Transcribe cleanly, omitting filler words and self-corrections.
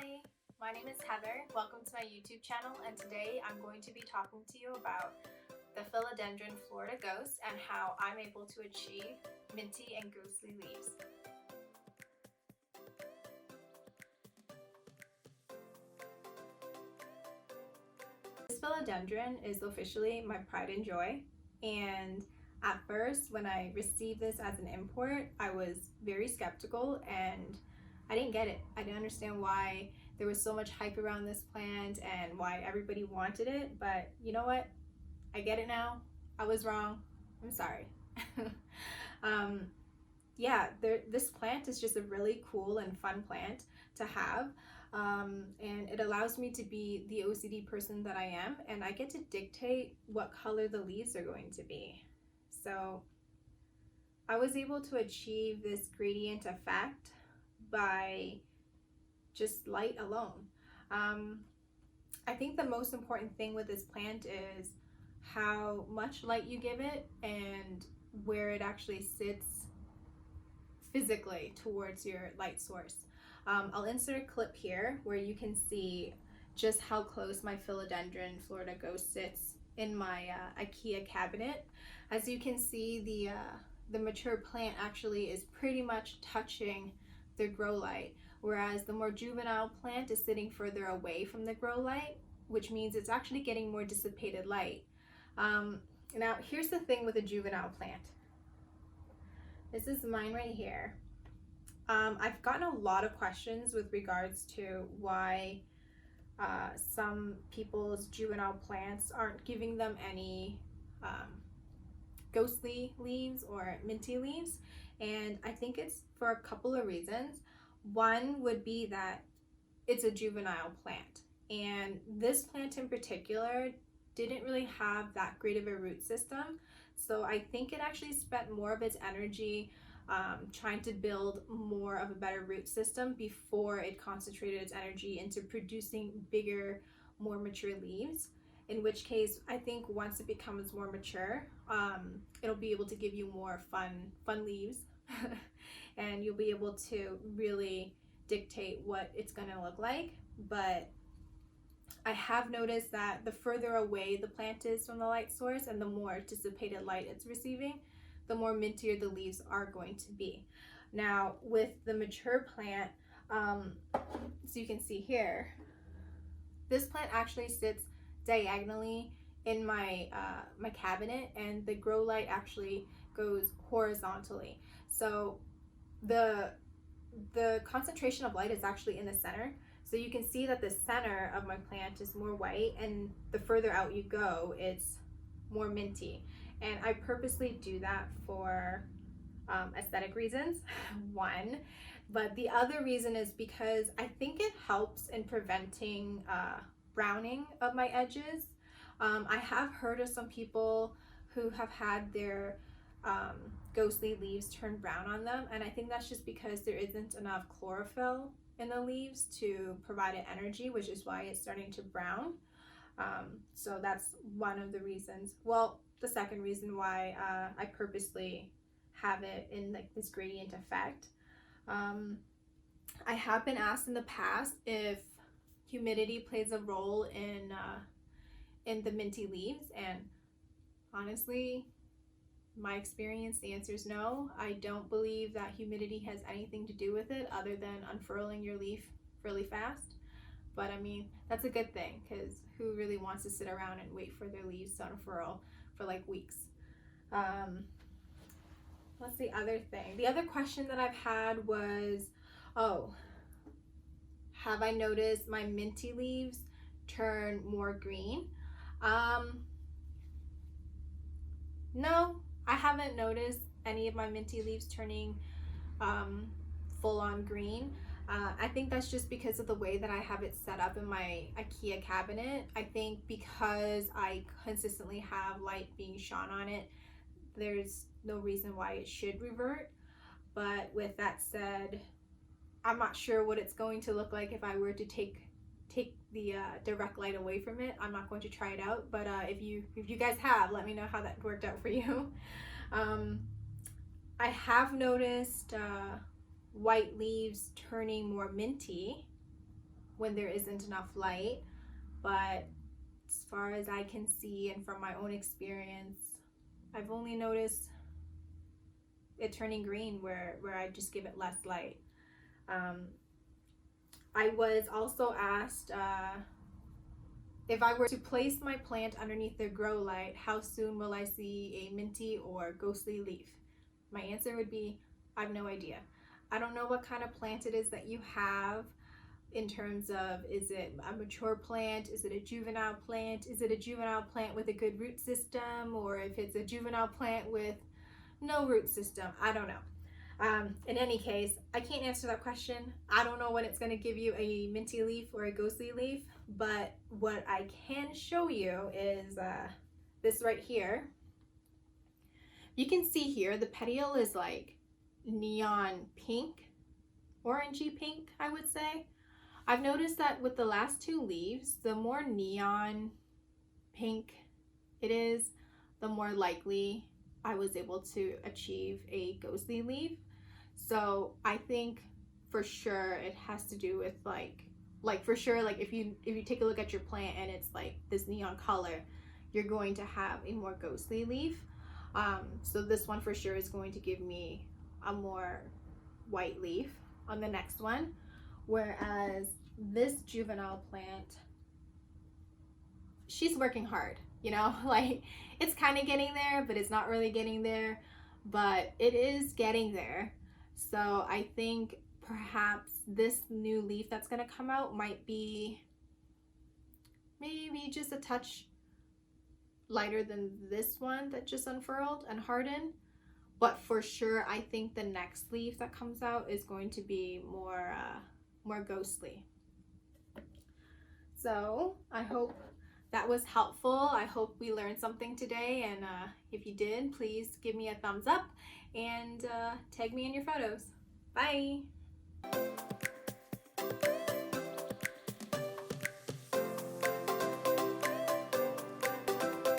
Hi, my name is Heather. Welcome to my YouTube channel, and today I'm going to be talking to you about the Philodendron Florida Ghost and how I'm able to achieve minty and ghostly leaves. This philodendron is officially my pride and joy, and at first when I received this as an import, I was very skeptical and I didn't get it. I didn't understand why there was so much hype around this plant and why everybody wanted it, but you know what? I get it now. I was wrong. I'm sorry. Yeah, this plant is just a really cool and fun plant to have. And it allows me to be the OCD person that I am, and I get to dictate what color the leaves are going to be. So I was able to achieve this gradient effect by just light alone. I think the most important thing with this plant is how much light you give it and where it actually sits physically towards your light source. I'll insert a clip here where you can see just how close my Philodendron Florida Ghost sits in my IKEA cabinet. As you can see, the mature plant actually is pretty much touching the grow light, whereas the more juvenile plant is sitting further away from the grow light, which means it's actually getting more dissipated light. Now here's the thing with a juvenile plant. This is mine right here. I've gotten a lot of questions with regards to why some people's juvenile plants aren't giving them any ghostly leaves or minty leaves, and I think it's for a couple of reasons. One would be that it's a juvenile plant, and this plant in particular didn't really have that great of a root system, so I think it actually spent more of its energy trying to build more of a better root system before it concentrated its energy into producing bigger, more mature leaves. In which case, I think once it becomes more mature, it'll be able to give you more fun leaves, and you'll be able to really dictate what it's going to look like. But I have noticed that the further away the plant is from the light source and the more dissipated light it's receiving, the more mintier the leaves are going to be. Now with the mature plant, so you can see here, this plant actually sits diagonally in my my cabinet, and the grow light actually goes horizontally. So the concentration of light is actually in the center. So you can see that the center of my plant is more white, and the further out you go, it's more minty. And I purposely do that for aesthetic reasons, one. But the other reason is because I think it helps in preventing browning of my edges. I have heard of some people who have had their ghostly leaves turn brown on them, and I think that's just because there isn't enough chlorophyll in the leaves to provide it energy, which is why it's starting to brown. So that's one of the reasons. Well, the second reason why I purposely have it in like this gradient effect. I have been asked in the past if humidity plays a role in the minty leaves, and honestly, my experience, the answer is no. I don't believe that humidity has anything to do with it other than unfurling your leaf really fast. But I mean, that's a good thing, because who really wants to sit around and wait for their leaves to unfurl for like weeks? What's the other thing? The other question that I've had was, oh, have I noticed my minty leaves turn more green? No, I haven't noticed any of my minty leaves turning full on green. I think that's just because of the way that I have it set up in my IKEA cabinet. I think because I consistently have light being shone on it, there's no reason why it should revert. But with that said, I'm not sure what it's going to look like if I were to take the direct light away from it. I'm not going to try it out, but if you guys have, let me know how that worked out for you. I have noticed white leaves turning more minty, when there isn't enough light, but as far as I can see and from my own experience, I've only noticed it turning green where I just give it less light. I was also asked if I were to place my plant underneath the grow light, how soon will I see a minty or ghostly leaf? My answer would be, I have no idea. I don't know what kind of plant it is that you have in terms of, is it a mature plant? Is it a juvenile plant? Is it a juvenile plant with a good root system? Or if it's a juvenile plant with no root system? I don't know. In any case, I can't answer that question. I don't know when it's going to give you a minty leaf or a ghostly leaf, but what I can show you is this right here. You can see here the petiole is like neon pink, orangey pink, I would say. I've noticed that with the last two leaves, the more neon pink it is, the more likely I was able to achieve a ghostly leaf. So I think for sure it has to do with like for sure, like if you take a look at your plant and it's like this neon color, you're going to have a more ghostly leaf. So this one for sure is going to give me a more white leaf on the next one. Whereas this juvenile plant, she's working hard, you know, like it's kind of getting there, but it's not really getting there, but it is getting there. So I think perhaps this new leaf that's going to come out might be maybe just a touch lighter than this one that just unfurled and hardened. But for sure, I think the next leaf that comes out is going to be more ghostly. So I hope that was helpful. I hope we learned something today, and if you did, please give me a thumbs up and tag me in your photos. Bye!